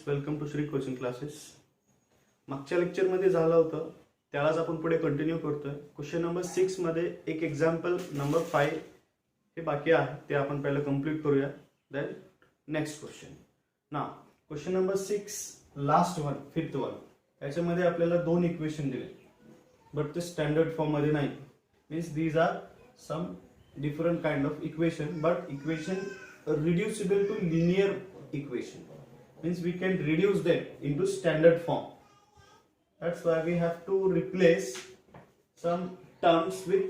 Welcome to Shri coaching classes. मागच्या लेक्चरमध्ये झालं होतं त्यालाच आपण पुढे कंटिन्यू करतोय. क्वेश्चन नंबर 6 मध्ये एक एक्झाम्पल नंबर 5 हे बाकी आहे, ते आपण पहिलं कंप्लीट करूया. Then next question. ना question number 6 last one, fifth one, याच्यामध्ये आपल्याला दोन इक्वेशन दिले, बट ते स्टँडर्ड फॉर्म मध्ये नाही. Means these are some different kind of equation, but equation reducible to linear equation, means we can reduce them into standard form. That's why we have to replace some terms with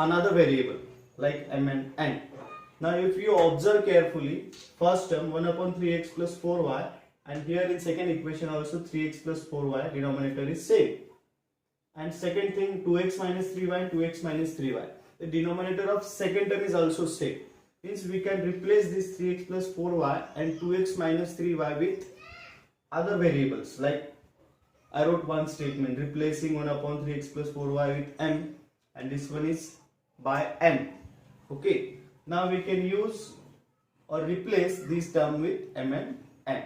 another variable like m and n. Now if you observe carefully, first term 1 upon 3x plus 4y, and here in second equation also 3x plus 4y, denominator is same, and second thing 2x minus 3y and 2x minus 3y, the denominator of second term is also same. Means we can replace this 3x plus 4y and 2x minus 3y with other variables. Like I wrote one statement replacing 1 upon 3x plus 4y with m, and this one is by n. Okay, now we can use or replace this term with m and n.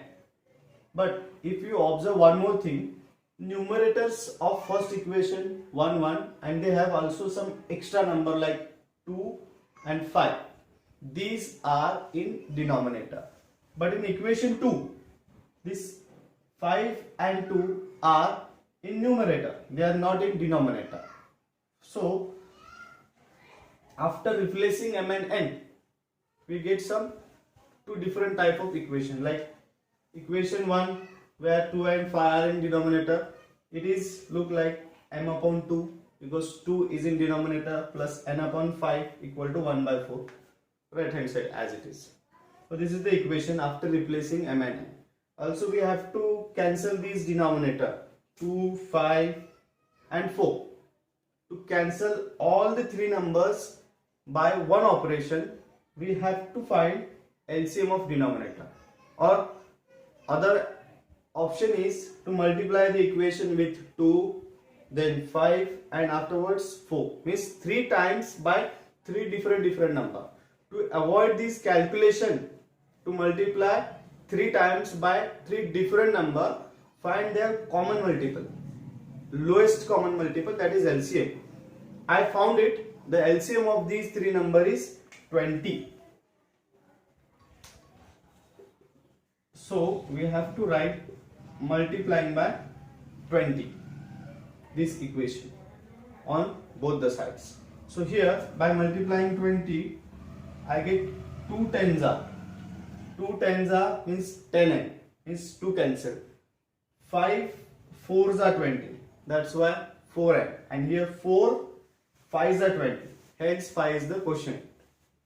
But if you observe one more thing, numerators of first equation 1 1, and they have also some extra number like 2 and 5. These are in denominator, but in equation 2 this 5 and 2 are in numerator, they are not in denominator. So after replacing m and n, we get some two different type of equation. Like equation 1, where 2 and 5 are in denominator, it is look like m upon 2, because 2 is in denominator, plus n upon 5 equal to 1 by 4, right hand side as it is. So this is the equation after replacing m and n. Also we have to cancel these denominator 2, 5 and 4. To cancel all the three numbers by one operation, we have to find LCM of denominator, or other option is to multiply the equation with 2, then 5, and afterwards 4. Means 3 times by 3 different number. To avoid this calculation, to multiply 3 times by 3 different number, find their common multiple, lowest common multiple, that is LCM. I found it. The LCM of these three number is 20. So we have to write multiplying by 20 this equation on both the sides. So here by multiplying 20, I get 2 tens are 2 tens are means 10n, means 2 cancel, 5 4s are 20, that's why 4n, and here 4 5s are 20, hence 5 is the quotient.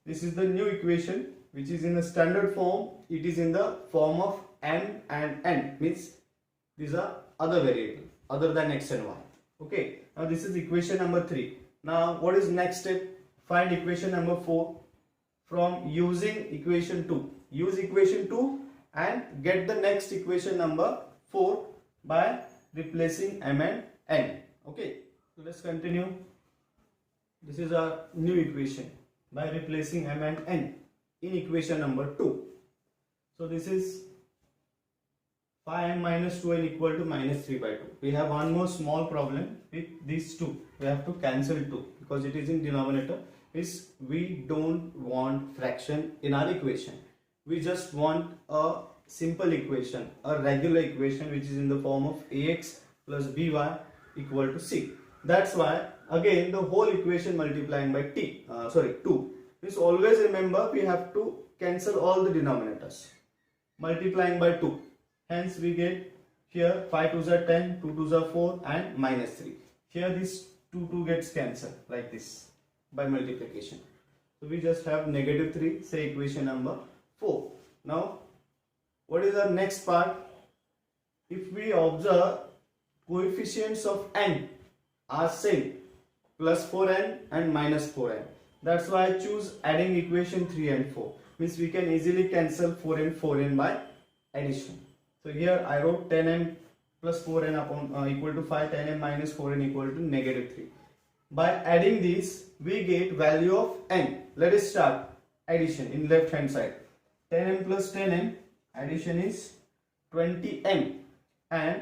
This is the new equation which is in the standard form. It is in the form of m and n, means these are other variable other than x and y. Okay, now this is equation number 3. Now what is next step? Find equation number 4 from using equation 2. Use equation 2 and get the next equation number 4 by replacing m and n. Okay, so let's continue. This is our new equation by replacing m and n in equation number 2. So this is 5m minus 2n equal to minus 3 by 2. We have one more small problem with these two. We have to cancel 2 because it is in denominator. Is we don't want fraction in our equation. We just want a simple equation, a regular equation which is in the form of ax plus by equal to c. That's why again the whole equation multiplying by 2. Please always remember we have to cancel all the denominators. Multiplying by 2. Hence we get here 5 2s are 10, 2 2s are 4, and minus 3. Here this 2 gets cancelled like this by multiplication. So we just have negative 3, say equation number 4. Now what is our next part? If we observe coefficients of n are same, plus 4n and minus 4n. That's why I choose adding equation 3 and 4. Means we can easily cancel 4 and 4n by addition. So here I wrote 10m plus 4n upon equal to 5, 10m minus 4n equal to negative 3. By adding these, we get value of n. Let us start. addition in left hand side. 10m plus 10m addition is 20m, and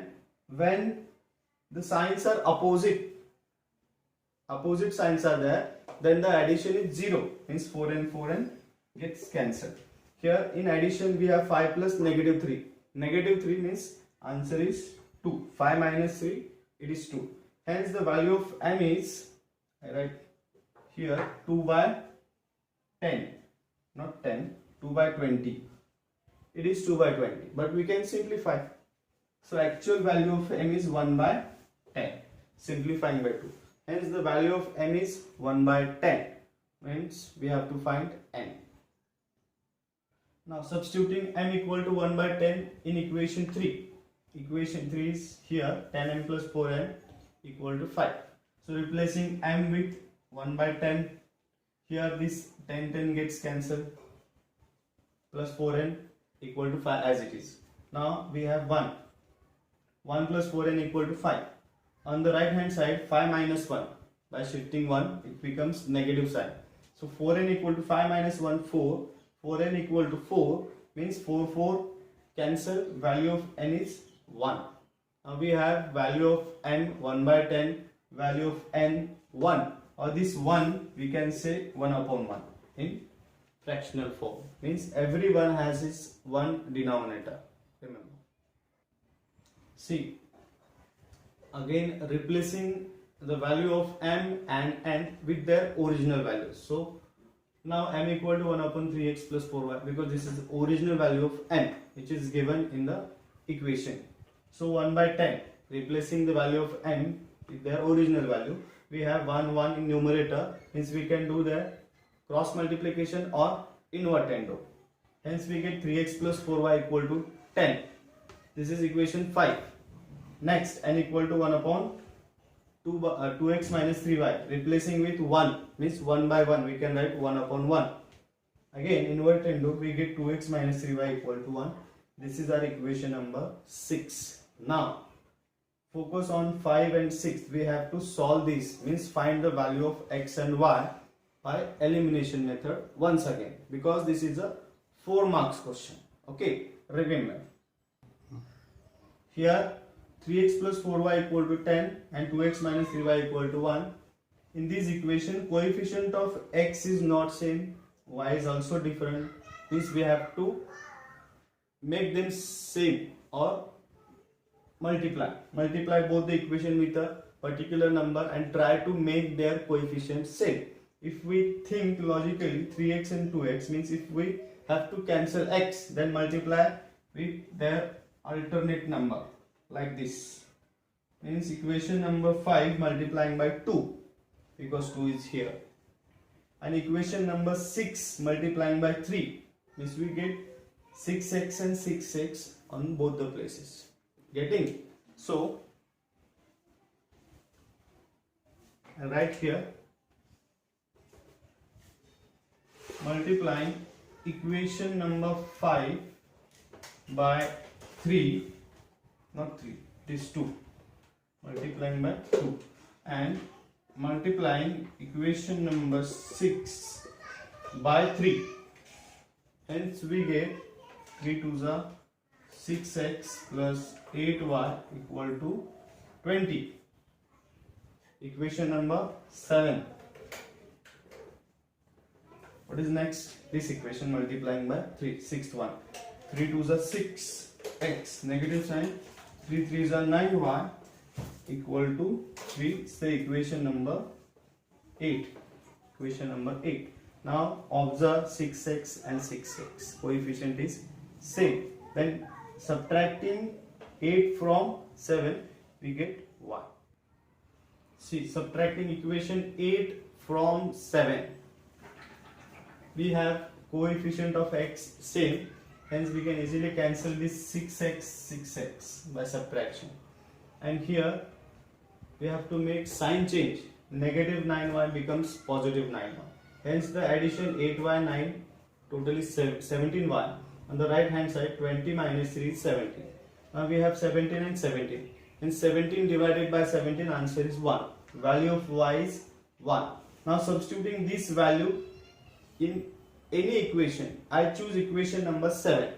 when the signs are opposite signs are there, then the addition is 0, means 4n gets cancelled. Here in addition we have 5 plus negative 3. Negative 3 means answer is 2. 5 minus 3, it is 2. Hence the value of m is, I write here, 2 by 10, not 10, 2 by 20. It is 2 by 20, but we can simplify. So actual value of m is 1 by 10, simplifying by 2. Hence the value of m is 1 by 10, means we have to find n. Now substituting m equal to 1 by 10 in equation 3. Equation 3 is here, 10m plus 4n equal to 5. So replacing m with 1 by 10, here this 10 gets cancelled, plus 4n equal to 5 as it is. Now we have 1 plus 4n equal to 5. On the right hand side, 5 minus 1, by shifting 1 it becomes negative sign. So 4n equal to 5 minus 1, 4. 4n equal to 4 means 4 cancel, value of n is 1. Now we have value of n 1 by 10, value of n 1, or this 1 we can say 1 upon 1 in fractional form, means everyone has its one denominator. Remember. See, again replacing the value of m and n with their original values. So now m equal to 1 upon 3x plus 4y, because this is the original value of n which is given in the equation. So 1 by 10, replacing the value of m with their original value, we have 1 in numerator, means we can do the cross multiplication or invertendo. Hence we get 3x plus 4y equal to 10. This is equation 5. Next, n equal to 1 upon 2x minus 3y, replacing with 1, means 1 by 1, we can write 1 upon 1. Again invertendo, we get 2x minus 3y equal to 1. This is our equation number 6. Now focus on 5 and 6. We have to solve this, means find the value of x and y by elimination method once again, because this is a 4 marks question. Okay, remember here 3x plus 4y equal to 10 and 2x minus 3y equal to 1. In this equation, coefficient of x is not same, y is also different, means we have to make them same or multiply both the equation with a particular number and try to make their coefficients same. If we think logically, 3x and 2x means if we have to cancel x, then multiply with their alternate number like this, means equation number 5 multiplying by 2, because 2 is here, and equation number 6 multiplying by 3, means we get 6x and 6x on both the places. Getting? So right here, multiplying equation number 5 by 3, not 3, it is 2, multiplying by 2, and multiplying equation number 6 by 3. Hence we get 3 2s are 6x plus 8y equal to 20. Equation number 7. What is next? This equation multiplying by 3, sixth one. 3 2s are 6x, negative sign, 3 3s are 9y equal to 3. Say equation number 8. Equation number 8. Now observe 6x and 6x. Coefficient is same. Then subtracting 8 from 7, we get y. See, subtracting equation 8 from 7, we have coefficient of x same, hence we can easily cancel this 6x by subtraction, and here we have to make sign change. Negative 9y becomes positive 9y, hence the addition 8y 9 totally 17y. On the right hand side, 20 minus 3 is 17. Now we have 17 and 17. And 17 divided by 17, answer is 1. Value of y is 1. Now substituting this value in any equation. I choose equation number 7.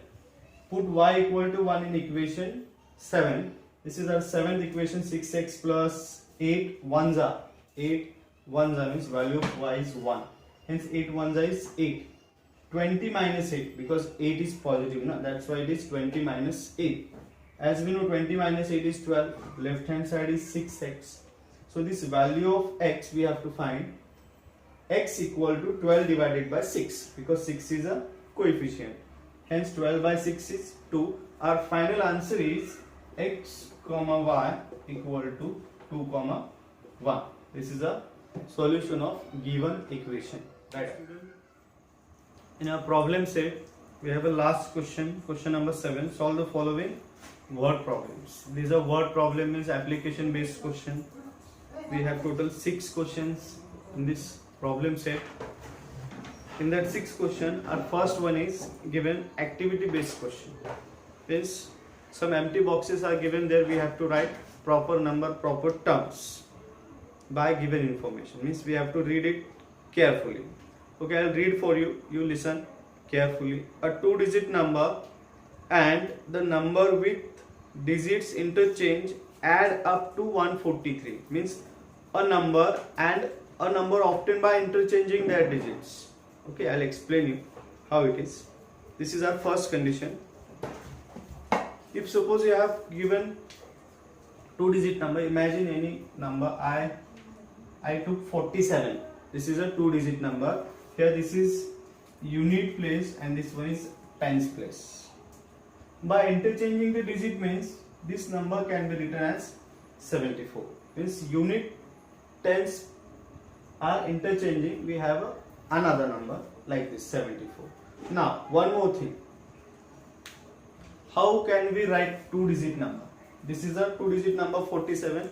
Put y equal to 1 in equation 7. This is our seventh equation. 6x plus 8 ones are 8 ones are means value of y is 1. Hence 8 ones are is 8. 20 minus 8 because 8 is positive, na? That's why it is 20 minus 8. As we know 20 minus 8 is 12. Left hand side is 6x. So this value of x we have to find. X equal to 12 divided by 6 because 6 is a coefficient. Hence 12 by 6 is 2. Our final answer is x comma y equal to 2 comma 1. This is a solution of given equation. Right. In our problem set, we have a last question, question number 7. Solve the following word problems. These are word problem, means application based question. We have total 6 questions in this problem set. In that 6 question, our first one is given activity based question. Is some empty boxes are given there. We have to write proper number, proper terms by given information. Means we have to read it carefully. Okay, I'll read for you. You listen carefully. A 2-digit number and the number with digits interchange add up to 143. Means a number and a number obtained by interchanging their digits. Okay, I'll explain you how it is. This is our first condition. If suppose you have given 2-digit number, imagine any number. I took 47. This is a 2-digit number. Here this is unit place and this one is tens place. By interchanging the digit means this number can be written as 74. Means unit tens are interchanging, we have another number like this 74. Now one more thing. How can we write 2-digit number? This is a 2-digit number 47.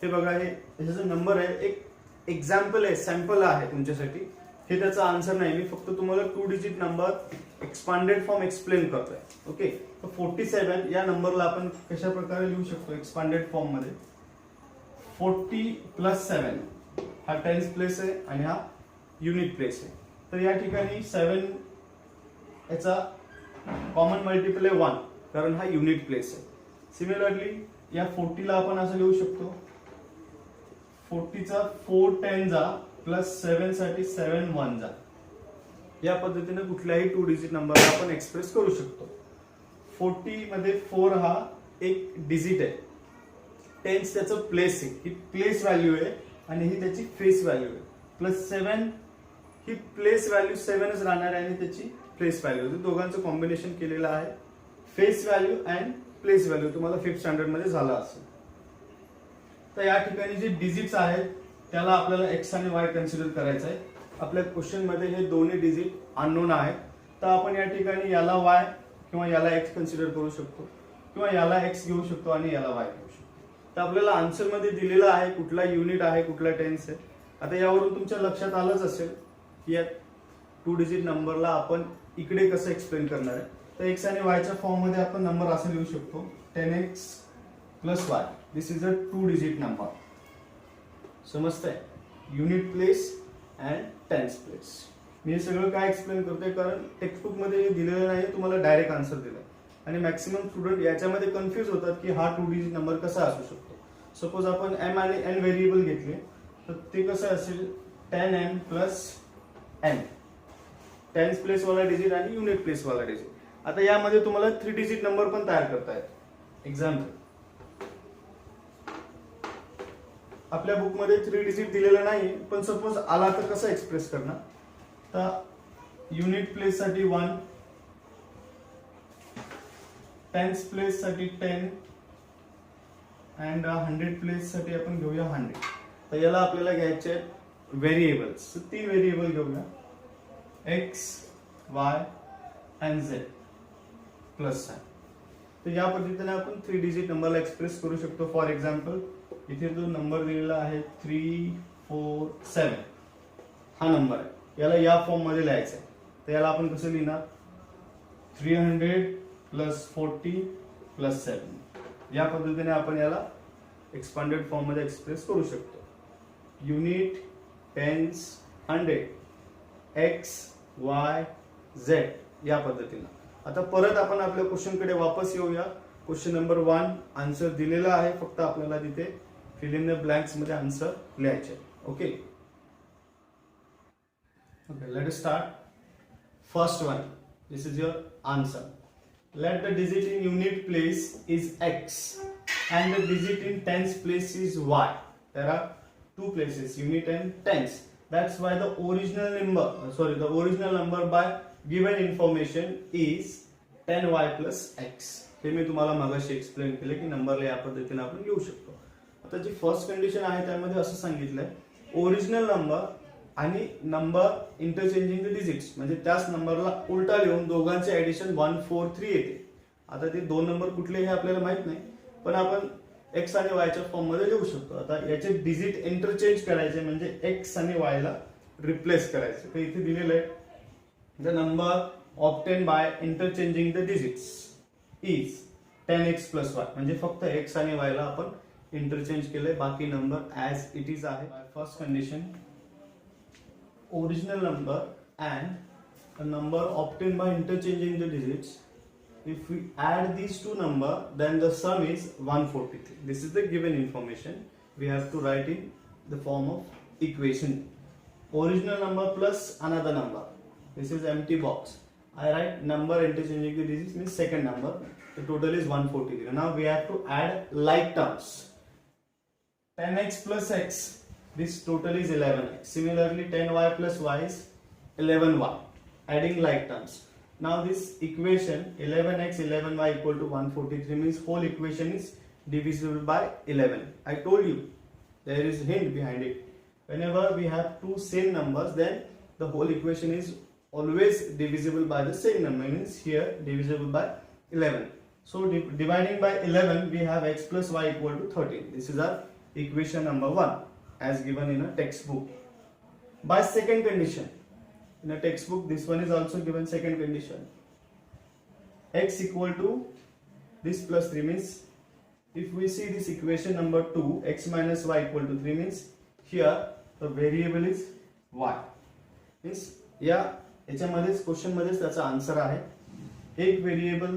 हे बघा, हे जो number आहे एक example आहे, sample आहे तुमच्यासाठी. हे त्याचा answer नाही, मी फक्त तुम्हाला 2-digit number expanded form explain करतोय. ओके, तर 47 या नंबरला आपण कशा प्रकारे लिहू शकतो एक्सपांडेड फॉर्म मध्ये. 40 प्लस 7 हा टेन्स प्लेस आहे आणि हा युनिट प्लेस आहे. तर या ठिकाणी 7 याचा कॉमन मल्टिपल आहे 1 कारण हा युनिट प्लेस आहे. सिमिलरली या 40 ला आपण असं लिहू शकतो 40 चा 4 10 जा प्लस 7 साठी 7 1 जा. या पद्धतीने कुठल्याही 2-digit नंबरला आपण एक्सप्रेस करू शकतो. 40 मध्ये 4 हा एक डिजिट आहे. 10 त्याचं प्लेस आहे, ही प्लेस व्हॅल्यू आहे आणि ही त्याची फेस व्हॅल्यू आहे. प्लस 7 ही प्लेस व्हॅल्यू 7च राहणार आहे आणि त्याची प्लेस व्हॅल्यू. दोघांचं कॉम्बिनेशन केलेलं आहे. Face value and place value तुम्हाला 5th स्टँडर्ड मध्ये झाला असेल. तर या ठिकाणी जे डिजिट्स आहेत त्याला आपल्याला एक्स आणि वाय कन्सिडर करायचं आहे. आपल्या क्वेश्चन मध्ये हे दोन्ही डिजिट अननोन आहेत. तर आपण या ठिकाणी याला वाय किंवा याला एक्स कन्सिडर करू शकतो किंवा याला एक्स घेऊ शकतो आणि याला वाय घेऊ शकतो. तर आपल्याला आन्सर मध्ये दिलेलं आहे कुठला युनिट आहे, कुठला टेन्स आहे. आता यावरून तुमच्या लक्षात आलंच असेल की या 2-digit नंबरला आपण इकडे कसं एक्सप्लेन करणार आहे. तर एक्स आणि वायच्या फॉर्म मध्ये आपण नंबर असं लिहू शकतो 10x plus y. This is a 2-digit number. समजतंय? Unit place and tens place. मी हे सगळं काय एक्सप्लेन करतोय कारण टेक्स्टबुक मध्ये हे दिलेलं नाही, तुम्हाला डायरेक्ट आन्सर दिलाय आणि मॅक्सिमम स्टुडंट याच्यामध्ये कन्फ्युज होतात की हा 2-digit नंबर कसा असू शकतो. सपोज आपण एम आणि एन व्हेरिएबल घेतले तर ते कसं असेल 10m plus n. Tense place वाला डिजिट आणि युनिट प्लेस वाला डिजिट. आता यामध्ये तुम्हाला 3-digit नंबर पण तयार करता येतो. एक्झाम्पल आपल्या बुक मध्ये 3-digit दिलेलं नाही, पण सपोज आला तर कसं एक्सप्रेस करणार. तर युनिट प्लेस साठी 1, टेन्स प्लेस साठी 10 अँड 100 प्लेस साठी आपण घेऊया 100. तर याला आपल्याला घ्यायचे आहेत व्हेरिएबल्स. 3 व्हेरिएबल घेऊया x Y and Z plus sign. तर या पद्धतीने आपण 3-digit नंबरला एक्सप्रेस करू शकतो. फॉर एक्झाम्पल इथे जो नंबर दिलेला आहे 347 हा नंबर आहे. याला या फॉर्म मध्ये लिहायचं आहे. तर याला आपण कसं लिहिणार 300 प्लस 40 प्लस 7. या पद्धतीने आपण याला एक्सपांडेड फॉर्म मध्ये एक्सप्रेस करू शकतो. युनिट टेन्स 100 एक्स वाय Z या पद्धतीनं. आता परत आपण आपल्या क्वेश्चनकडे वापस येऊया. क्वेश्चन नंबर 1 आन्सर दिलेला आहे, फक्त आपल्याला तिथे फिल इन द ब्लँक्स मध्ये आन्सर लिहायचे. Okay okay, let us start. First one, this is your answer. Let the digit in unit place is x and the digit in tens place is y. There are two places, unit and tens. That's why the original number by given information is 10y plus x. हे मी तुम्हाला मगाशी explain केले की नंबरला या पद्धतीने आपण लिहू शकतो. आता जी फर्स्ट कंडिशन आहे त्यामध्ये असं सांगितलंय, ओरिजिनल नंबर आणि नंबर इंटरचेंजिंग द डिजिट्स, म्हणजे त्याच नंबरला उलटा लिहून दोघांचे ऍडिशन 143 येते. आता ते दोन नंबर कुठले हे आपल्याला माहित नाही, पण आपण एक्स आणि वायच्या फॉर्म मध्ये लिहू शकतो. आता याचे डिजिट इंटरचेंज करायचे म्हणजे एक्स आणि वाय ला रिप्लेस करायचे. तर इथे दिलेलं आहे, the number obtain by interchanging the digits is 10x plus y. म्हणजे फक्त एक्स आणि वाय ला आपण इंटरचेंज केलंय, बाकी नंबर ऍज इट इज आहे. First condition, original number and a number obtained by interchanging the digits. If we add these two numbers, then the sum is 143. This is the given information. We have to write in the form of equation. Original number plus another number. This is empty box. I write number interchanging the digits means second number. The total is 143. Now we have to add like terms. 10x plus x. This total is 11x. Similarly, 10y plus y is 11y. Adding like terms. Now this equation 11x 11y equal to 143 means whole equation is divisible by 11. I told you there is hint behind it. Whenever we have two same numbers, then the whole equation is always divisible by the same number. Means here divisible by 11. So dividing by 11, we have x plus y equal to 13. This is our equation number 1. As given in a textbook. By second condition, in a textbook this one is also given second condition. X equal to this plus 3 means, if we see this equation number 2, x minus y equal to 3 means here the variable is y. Means याच्यामध्येच question मध्येच त्याचा answer आहे. एक variable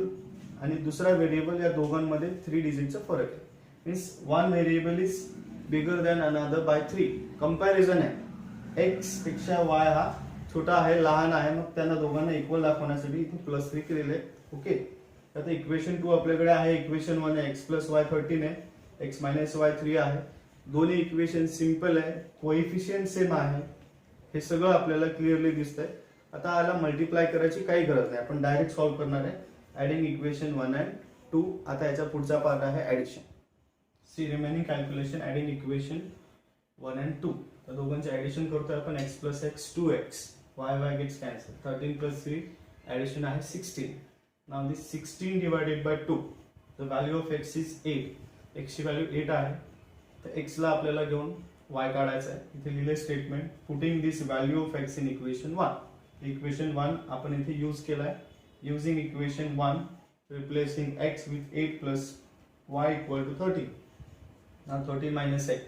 आणि दुसरा variable या दोघांमध्ये 3 डिजिटचा फरक आहे. Means one variable is bigger than another by 3. Comparison आहे, एक्स पेक्षा वाय हा छोटा आहे, लहान आहे, मग त्यांना दोघांना इक्वल दाखवण्यासाठी इथे +3 केलेले आहे. ओके, आता इक्वेशन 2 आपल्याकडे आहे, इक्वेशन 1 आहे, एक्स प्लस वाय 13 आहे, एक्स मायनस वाय 3 आहे. दोन्ही इक्वेशन सिंपल आहे, कोएफिशियंट सेम आहे, हे सगळं आपल्याला क्लिअरली दिसतंय. आता याला मल्टिप्लाय करायची काही गरज नाही, आपण डायरेक्ट सॉल्व्ह करणार आहे. Adding equation 1 and 2. आता याचा पुढचा पार्ट आहे addition. See remaining calculation adding equation 1 and 2. तर दोघांचे ऍडिशन करतोय आपण. X plus x 2x, y y gets cancel, 13 plus 3 addition आहे 16. Now this 16 divided by 2, the value of x is 8. X ची व्हॅल्यू 8 आहे, तर एक्स ला आपल्याला घेऊन वाय काढायचा आहे. इथे लिहिले statement, putting this value of x in equation 1. Equation 1 आपण इथे यूज केलाय. Using equation 1, replacing x with 8 plus y equal to 13. Now 13 minus 8,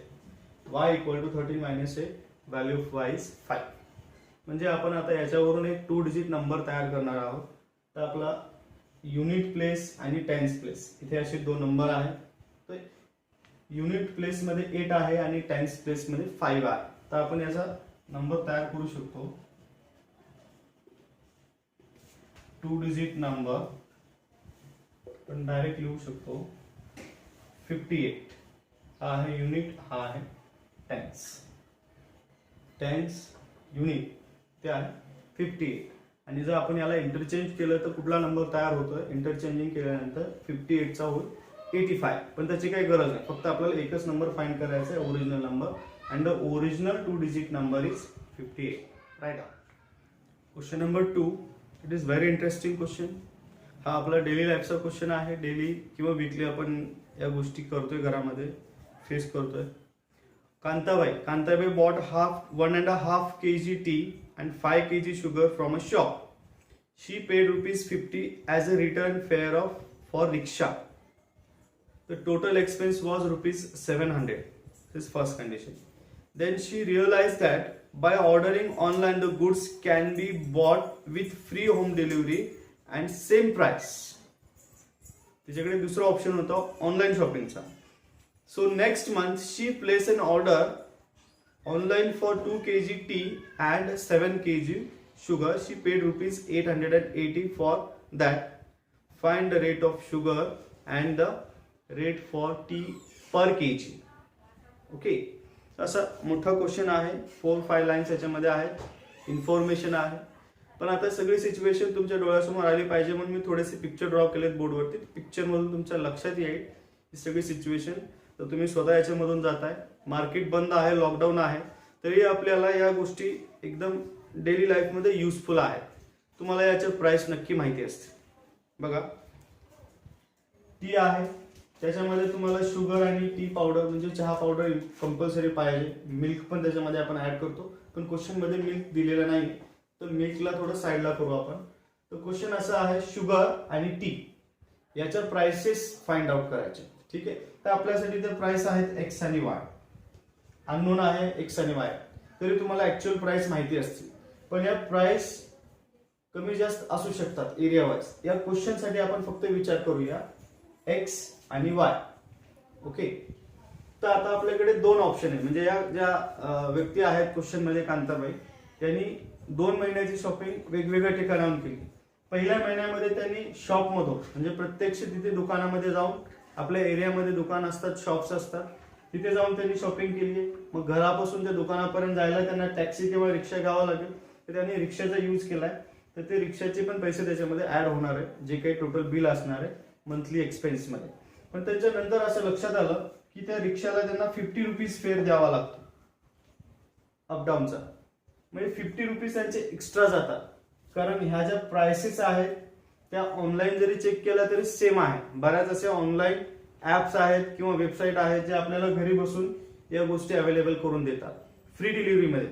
y equal to 13 minus 8, value of y is 5. म्हणजे आपण आता याच्यावरून एक 2 डिजिट नंबर तयार करणार आहोत. तर आपला युनिट प्लेस आणि टेन्स प्लेस, इथे असे 2 नंबर आहेत. तर युनिट प्लेस मध्ये 8 आहे आणि टेन्स प्लेस मध्ये 5 आहे. तर आपण याचा नंबर तयार करू शकतो. 2 डिजिट नंबर आपण डायरेक्ट लिहू शकतो. 58 हा आहे युनिट, हा आहे टेन्स. टेन्स युनिट ते आहे 58. आणि जर आपण याला इंटरचेंज केलं तर कुठला नंबर तयार होतोय? इंटरचेंजिंग केल्यानंतर 58 चा होईल 85. पण त्याची काही गरज नाही, फक्त आपल्याला एकच नंबर फाइंड करायचा आहे, original number. And the original 2 digit number is 58. Right. Question number 2, it is very interesting question. हा आपला डेली लाईफचा क्वेश्चन आहे. डेली किंवा वीकली आपण या गोष्टी करतोय, घरामध्ये फेस करतोय. Kantabai bought 1.5 kg tea and 5 kg sugar from a shop. She paid ₹50 as a return fare for rickshaw. The total expense was ₹700. This is first condition. then she realized that by ordering online the goods can be bought with free home delivery and same price. तिच्याकडे दुसरा option होता online शॉपिंगचा. So next month she place an order online for 2 kg tea and 7 kg sugar. She paid rupees 880 for that. Find the rate of sugar and the rate for tea per kg. Okay, असा मोठा question आहे. 4-5 lines याच्यामध्ये आहेत, information आहे. पण आता सगळी situation तुमच्या डोळ्यासमोर आली पाहिजे म्हणून मी थोडेसे पिक्चर ड्रॉ केलेत बोर्डवरती. पिक्चरमधून तुमच्या लक्षात येईल ही सगळी सिच्युएशन. तर तुम्ही स्वतः याच्यामधून जाताय, मार्केट बंद आहे, लॉकडाऊन आहे, तरी आपल्याला या गोष्टी एकदम डेली लाईफमध्ये युजफुल आहेत. तुम्हाला याचे प्राइस नक्की माहिती असते. बघा, टी आहे, त्याच्यामध्ये तुम्हाला शुगर आणि टी पावडर म्हणजे चहा पावडर कंपल्सरी पाहिजे. मिल्क पण त्याच्यामध्ये आपण ऍड करतो, पण क्वेश्चन मध्ये मिल्क दिलेला नाही, तर मिल्कला थोडं साईडला करू आपण. तर क्वेश्चन असा आहे, शुगर आणि टी याच्या प्राइसेस फाइंड आउट करायचे. ठीक आहे, तर आपल्यासाठी ते प्राइस आहेत एक्स आणि वाय. अननोन आहे एक्स आणि वाय, तरी तुम्हाला ऍक्च्युअल प्राइस माहिती असतील, पण या प्राइस कमी जास्त असू शकतात एरिया वाईज. या क्वेश्चन साठी आपण फक्त विचार करूया एक्स आणि वाय. ओके, तर आता आपल्याकडे दोन ऑप्शन आहे. म्हणजे या ज्या व्यक्ती आहेत क्वेश्चन मध्ये कांताबाई, त्यांनी 2 महिन्याची शॉपिंग वेगवेगळ्या ठिकाणाहून केली. पहिल्या महिन्यामध्ये त्यांनी शॉपमधून म्हणजे प्रत्यक्ष तिथे दुकानामध्ये जाऊन, आपल्या एरियामध्ये दुकान असतात, शॉप्स असतात, तिथे जाऊन त्यांनी शॉपिंग केली. मग घरापासून त्या दुकानापर्यंत जायला त्यांना टॅक्सी किंवा रिक्षा घ्यावा लागेल, तर त्यांनी रिक्षाचा यूज केलाय. तर ते रिक्षाचे पण पैसे त्याच्यामध्ये ऍड होणार आहे, जे काही टोटल बिल असणार आहे मंथली एक्सपेन्स मध्ये. पण त्याच्यानंतर असं लक्षात आलं की त्या रिक्षाला त्यांना 50 रुपीज फेअर द्यावा लागतो अपडाऊनचा. म्हणजे 50 रुपीज त्यांचे एक्स्ट्रा जातात, कारण ह्या ज्या प्राइसेस आहेत त्या ऑनलाईन जरी चेक केल्या तरी सेम आहे. बऱ्याच असे ऑनलाईन ऍप्स आहेत किंवा वेबसाईट आहेत जे आपल्याला घरी बसून या गोष्टी अवेलेबल करून देतात फ्री डिलिव्हरीमध्ये.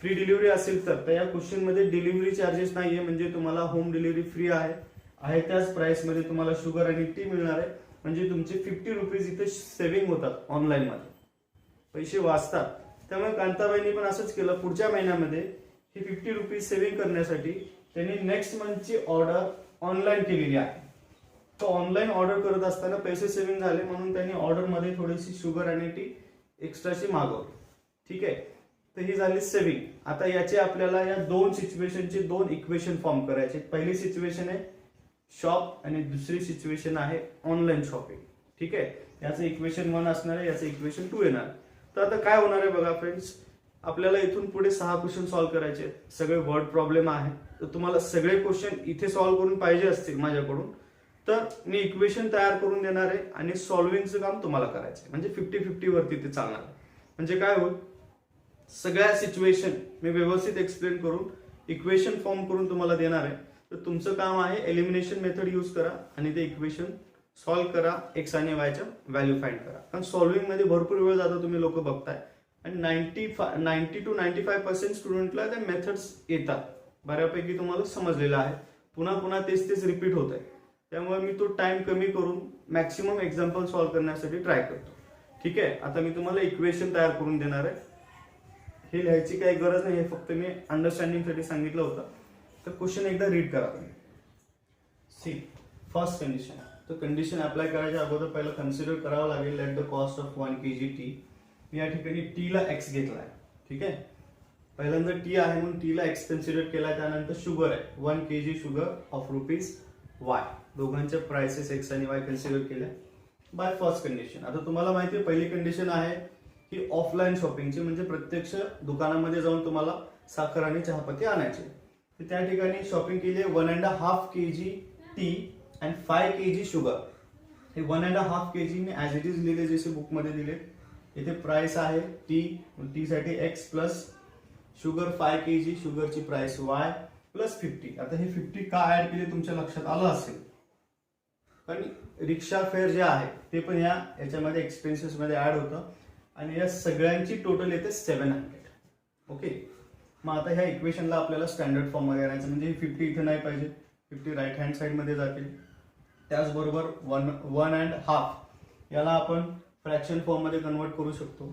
फ्री डिलिव्हरी असेल तर या क्वेश्चन मध्ये डिलिव्हरी चार्जेस नाहीये, म्हणजे तुम्हाला होम डिलिव्हरी फ्री आहे त्याच प्राइस मध्ये तुम्हाला शुगर आणि टी मिळणार आहे. म्हणजे तुमचे 50 रुपीज इथे सेव्हिंग होतात, ऑनलाईन मध्ये पैसे वाचतात. त्यामुळे कांताबाईंनी पण असंच केलं. पुढच्या महिन्यामध्ये ही 50 रुपीज सेव्हिंग करण्यासाठी त्यांनी नेक्स्ट मंथची ऑर्डर ऑनलाईन केलेली आहे. तो ऑनलाईन ऑर्डर करत असताना पैसे सेव्हिंग झाले म्हणून त्यांनी ऑर्डर मध्ये थोडीशी शुगर आणि टी एक्स्ट्राची मागवली. ठीक आहे, तर ही झाली सेव्हिंग. आता याचे आपल्याला या दोन सिच्युएशनचे 2 इक्वेशन फॉर्म करायचे. पहिली सिच्युएशन आहे शॉप आणि दुसरी सिच्युएशन आहे ऑनलाईन शॉपिंग. ठीक आहे, याचं इक्वेशन 1 असणार आहे, याचं इक्वेशन 2 येणार. तर आता काय होणार आहे बघा फ्रेंड्स, आपल्याला इथून पुढे 6 क्वेश्चन सॉल्व्ह करायचे. सगळे वर्ड प्रॉब्लेम आहे, तर तुम्हाला सगळे क्वेश्चन इथे सॉल्व्ह करून पाहिजे असतील माझ्याकडून, तर मी इक्वेशन तयार करून देणार आहे आणि सॉल्व्हिंगचं काम तुम्हाला करायचं आहे. म्हणजे 50-50 वरती ते चालणार आहे. म्हणजे काय होईल, सगळ्या सिच्युएशन मी व्यवस्थित एक्सप्लेन करून इक्वेशन फॉर्म करून तुम्हाला देणार आहे. तर तुमचं काम आहे एलिमिनेशन मेथड यूज करा आणि ते इक्वेशन सॉल्व्ह करा, एक्स आणि वायच्या व्हॅल्यू फाइंड करा. कारण सॉल्व्हिंग मध्ये भरपूर वेळ जातो, तुम्ही लोक बघताय. आणि 90 to 95% स्टुडंटला त्या मेथड्स येतात, बऱ्यापैकी तुम्हाला समजलेलं आहे. पुन्हा पुन्हा तेच रिपीट होत आहे, त्यामुळे मी तो टाइम कमी करून मॅक्सिमम एक्झाम्पल सॉल्व्ह करण्यासाठी ट्राय करतो. ठीक आहे, आता मी तुम्हाला इक्वेशन तयार करून देणार आहे. हे लिहायची काही गरज नाही, हे फक्त मी अंडरस्टँडिंग साठी सांगितलं होतं. तर क्वेश्चन एकदा रीड करा तुम्ही. सी फर्स्ट कंडिशन. तर कंडिशन अप्लाय करायच्या अगोदर पहिला कन्सिडर करावं लागेल let the cost of 1 kg T. या ठिकाणी टी ला एक्स घेतलाय. ठीक आहे, पहिल्यांदा टी आहे म्हणून टी ला एक्स कन्सिडर केलाय. त्यानंतर शुगर आहे 1 kg शुगर ऑफ रुपीज वाय. दोघांच्या प्राइसेस एक्स आणि वाय कन्सिडर केल्या बाय फर्स्ट कंडिशन. आता तुम्हाला माहिती आहे पहिली कंडिशन आहे की ऑफलाईन शॉपिंगची, म्हणजे प्रत्यक्ष दुकानामध्ये जाऊन तुम्हाला साखर आणि चहापत्ती आणायचे. तर त्या ठिकाणी शॉपिंग केली आहे 1.5 kg tea and 5 kg sugar. हे 1.5 kg मी ऍज इट इज लिहिले जसे बुक मध्ये दिले. इथे प्राइस आहे टी साठी एक्स प्लस शुगर 5 kg, शुगरची प्राइस वाय प्लस 50. आता हे 50 का ऍड केले तुमच्या लक्षात आलं असेल, कारण रिक्षा फेअर जे आहे ते पण याच्यामध्ये एक्सपेन्सेस मध्ये ऍड होतं आणि या सगळ्यांची टोटल येते 700. ओके, मग आता ह्या इक्वेशनला आपल्याला स्टँडर्ड फॉर्म मध्ये आणायचं. म्हणजे 50 इथे नाही पाहिजे, 50 राईट हँड साइड मध्ये जातील. त्याचबरोबर 1.5 याला आपण फ्रॅक्शन फॉर्म मध्ये कन्वर्ट करू शकतो.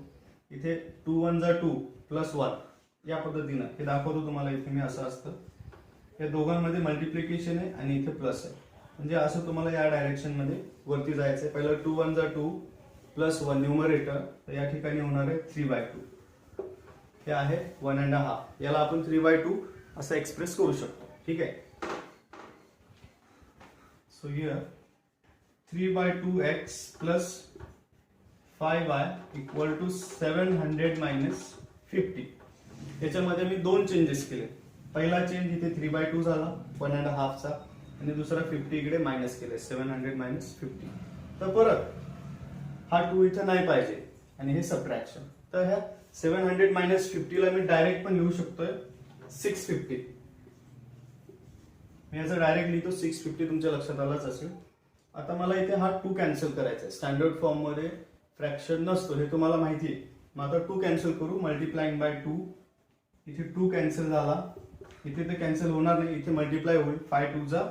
इथे 2 1 जा 2 प्लस 1 या पद्धतीनं हे दाखवतो तुम्हाला. इथे मी असं असतं, या दोघांमध्ये मल्टिप्लिकेशन आहे आणि इथे प्लस आहे, म्हणजे असं तुम्हाला या डायरेक्शन मध्ये वरती जायचं आहे. पहिलं 2 1 जा 2 प्लस 1 न्यूमरेटर, तर या ठिकाणी होणार आहे 3/2. हे आहे 1.5. याला आपण 3/2 असं एक्सप्रेस करू शकतो. ठीक आहे. So here 3/2x plus 5y equal to 700 minus 50. याच्यामध्ये मी दोन चेंजेस केले. पहिला चेंज इथे 3/2 झाला 1.5 चा, आणि दुसरा 50 इकडे मायनस केले 700 मायनस 50. तर परत हा 2 इथे नाही पाहिजे आणि हे सबट्रॅक्शन. तर ह्या 700 मायनस 50 ला मी डायरेक्ट पण लिहू शकतोय 650. मी याचा डायरेक्ट लिहितो 650. तुमच्या लक्षात आलाच असेल. आता मला इथे हा 2 कॅन्सल करायचा आहे. स्टँडर्ड फॉर्म मध्ये फ्रॅक्शन नसतो हे तुम्हाला माहिती आहे. मग आता 2 कॅन्सल करू. मल्टिप्लाइंग बाय 2, इथे 2 कॅन्सल झाला, इथे तर कॅन्सल होणार नाही, इथे मल्टिप्लाय होईल. 5 2 जा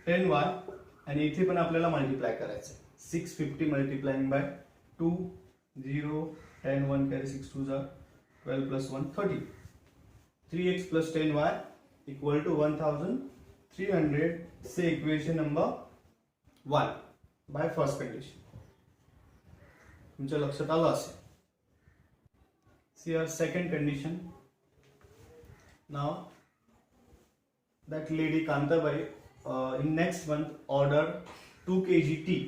10y, आणि इथे पण आपल्याला मल्टिप्लाय करायचं आहे. 650 मल्टिप्लाइंग बाय 2 0 10 1 कॅरी 6 2 जा 12 plus 1 30. 3x plus 10y equal to 1300. Say equation number 1 by first condition. तुमच्या लक्षात आलं असेल. See our second condition. Now that lady Kantabai in next month ordered 2 kg tea,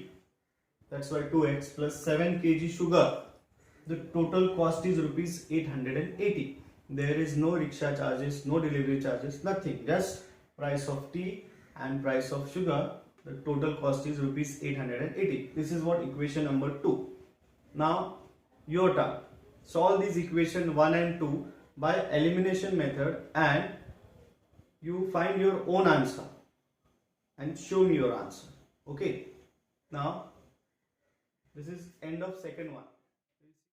that's why 2x plus 7 kg sugar. The total cost is rupees 880. There is no rickshaw charges, no delivery charges, nothing, just price of tea and price of sugar. The total cost is rupees 880. This is what equation number 2. Now your turn. Solve these equation 1 and 2 by elimination method, and you find your own answer and show me your answer. Okay. Now this is end of second one.